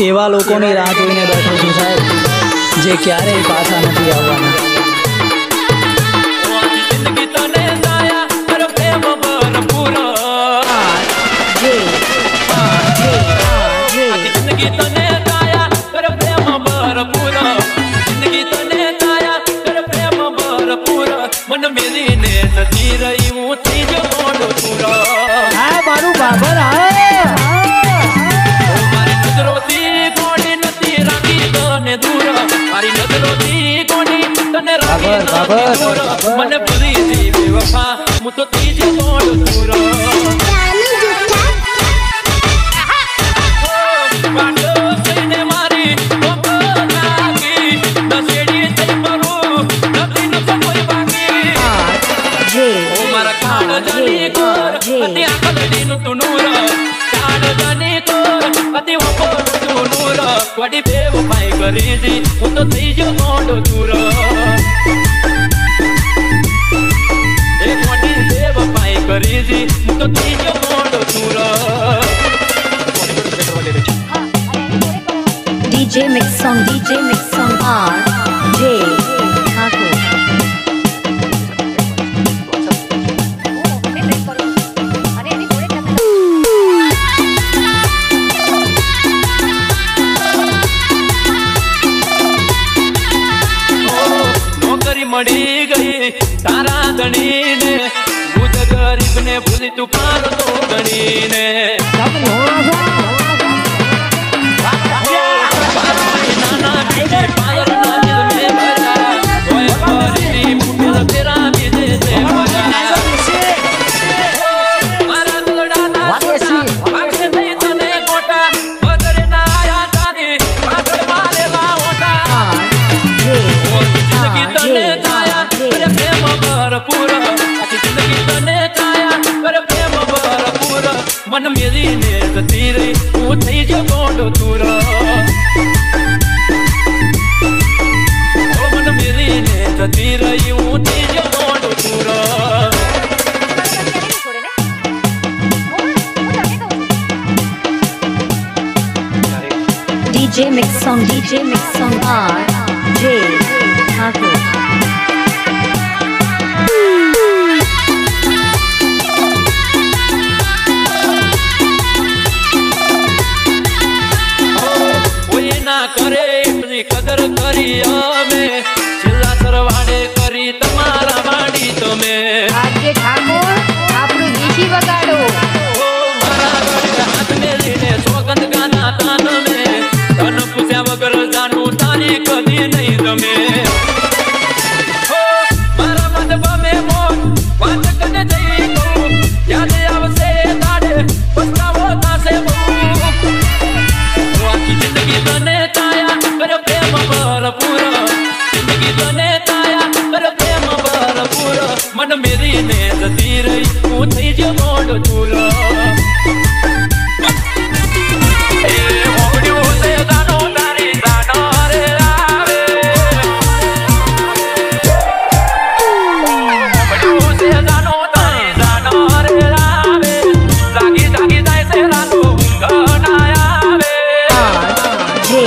એવા લોકોની રાહ જોઈને બેઠો છું સાહેબ, જે ક્યારેય પાછા નથી આવવાના. मन मेरी ने नदी रही हूँ थी जो मोड़ो पूरा हाँ मारू बाबर मारी नजरों थी कोनी नदी राखी तने दूर मारी नजरों थी कोनी तने राखी तने दूर मन बुरी थी बेवफा मु तो थी जो मोड़ो पूरा वडी बेवफाई करी थी वो तो थी जो मोड़ो दूर एक वडी बेवफाई करी थी वो तो थी जो मोड़ो दूर DJ mix song RJ Thakur मड़ी गई तारा धनी ने बुझ गरीब ने भूली तू पार तो गणी ने नाना पीछे पार नाजिल में भरा कोई परिधि मुठल फेरा बीजे से भरा मारा तोड़ा ना छोटा आंखें नहीं तने कोटा बदरे ना आया तारी पागल मारे ला ओटा जिंदगी तने ताया करे प्रेम भरपूर आखी जिंदगी तने ताया करे प्रेम भरपूर मन मेरी ने गती रही वो थई जो गोंडो दूर ओ मन मेरी ने गती रही वो थई जो गोंडो दूर DJ mix song RJ Thakur करे इतनी कदर करी हमें जिला सरवाड़े करी तुम्हारा बाड़ी तुम्हें आगे ठाकुर आपनु गीची वगाड़ो ओ मारा गढ़ हाथ में लेने सोगंद गाना तान में तन पूछ्या वगर जानू तारी कदी नहीं तमे ओ मारा मधब में मोन वाच कने जई को याद आवसे ताड़े पछतावो थासे बहु ओ आखी जिंदगी तने जिंदगी तने ताया कर प्रेम भरपूर मन मेरी ने जती रही तू थई जो मोड़ दूर ए ओडियो से गानो तारी गानो रे आवे ओडियो से गानो तारी गानो रे आवे जागी जागी जाए से रातो गाना आवे जी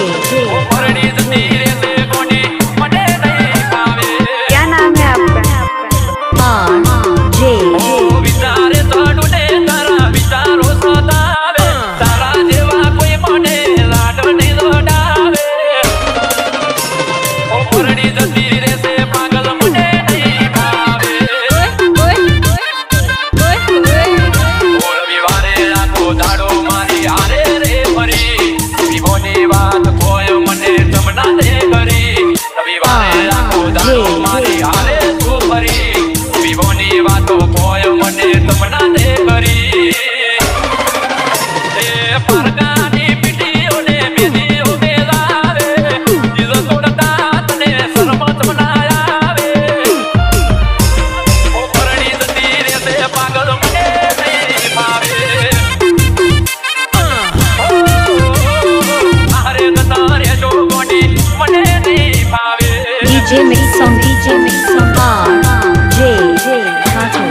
परणी जती रे से कोनी मने नहीं पावे क्या नाम है आपका RJ ओ विचारे तोडू ने तारा विचारो सदावे तारा जेवा कोई मने लाड नहीं लोडावे ओ परणी जती रे से पागल मने नहीं भावे ओ रविवारे आखो दाड़ो मारी हारे रे मरी विभोनी बात कोय मने तमना दे करी रविवारे आखो दाड़ो मारी हारे तू भरी विभोनी बातो कोय मने तमना दे करी ए परगानी पिटियो ने बेदियो बेलावे दिल तोड़ता तने शरमत बनायावे ओ परणी जती रे से पागल मने नहीं भावे आरे गतारे जो गोडी मने नहीं भावे DJ mix song RJ Thakur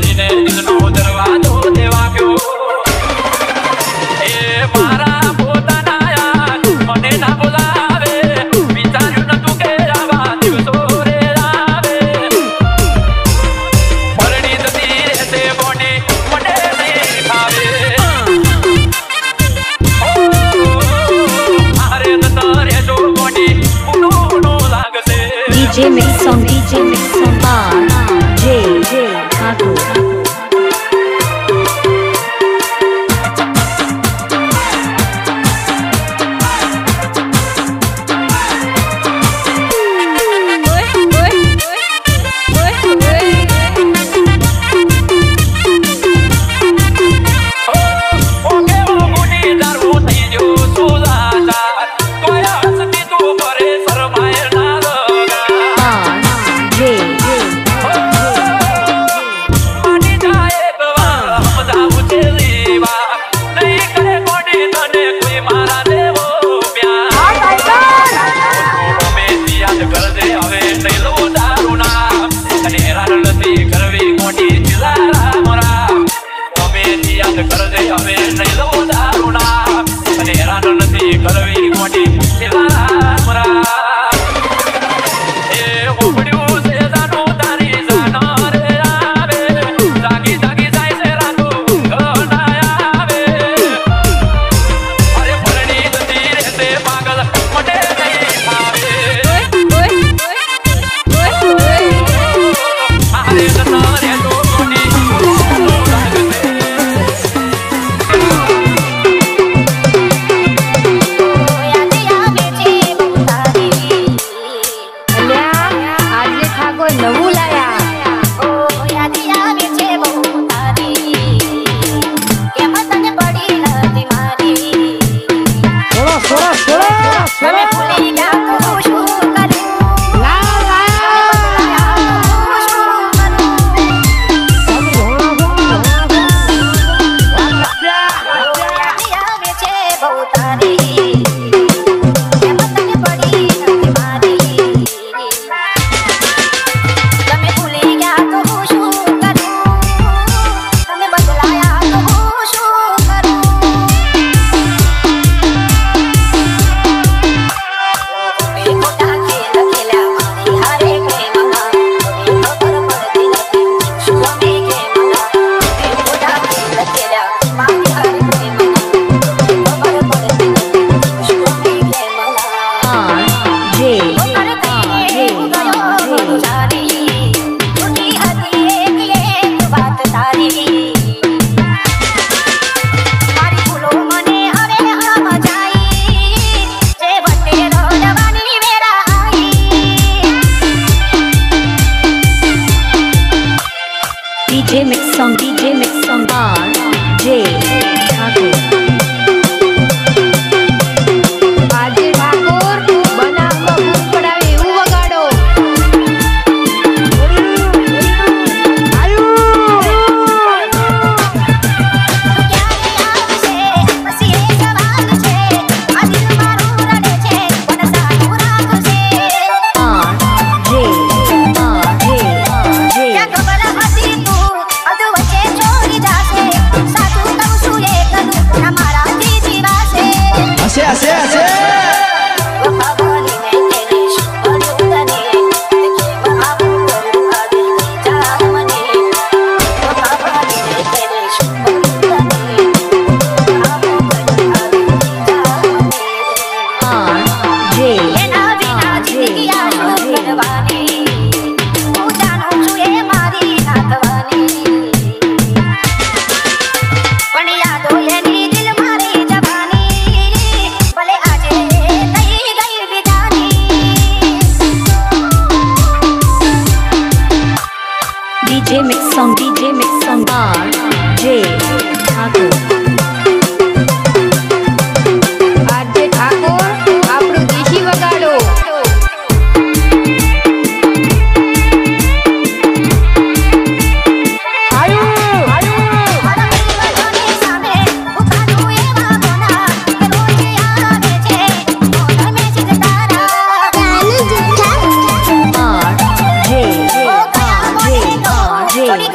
જીને દિલનો દરવાજો દેવા ગયો એ મારા પોતાના યાર મને ના બોલાવે વિચાર્યું નતું કે આવા દિવસો રે આવે પરણી જતી રહેશે બોની મને નહીં ખાવે મારે જતા રહેજો બોની ઊનું લાગશે DJ Mix Song RJ Thakur. DJ Mix Song RJ Thakur. આજે ઠાકોર બનાવમાં ભૂખ પડાવે એવું વગાડો. DJ Mix Song RJ Thakur. આજે ઠાકોર આપણું દેશી વગાડો. RJ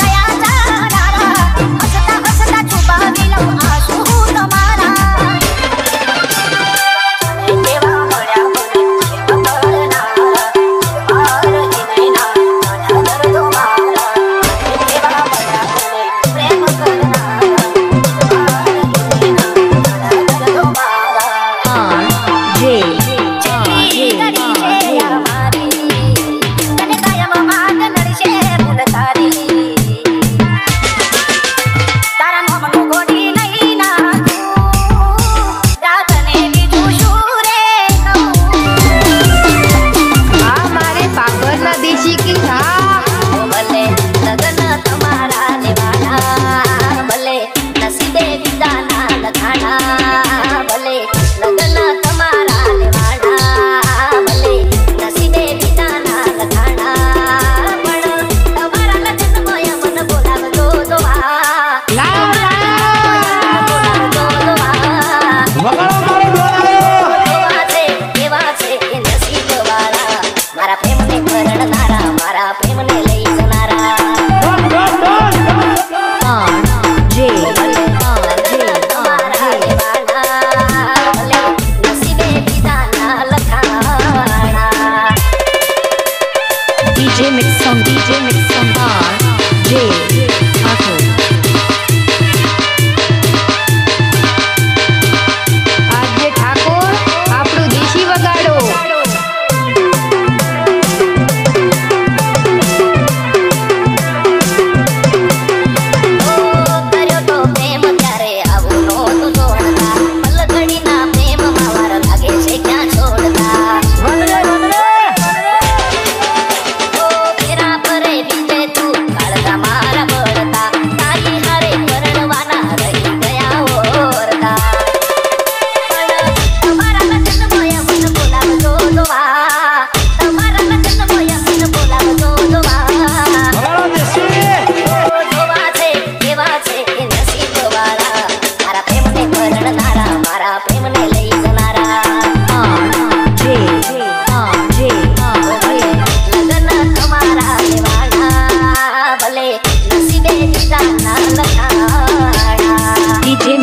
DJ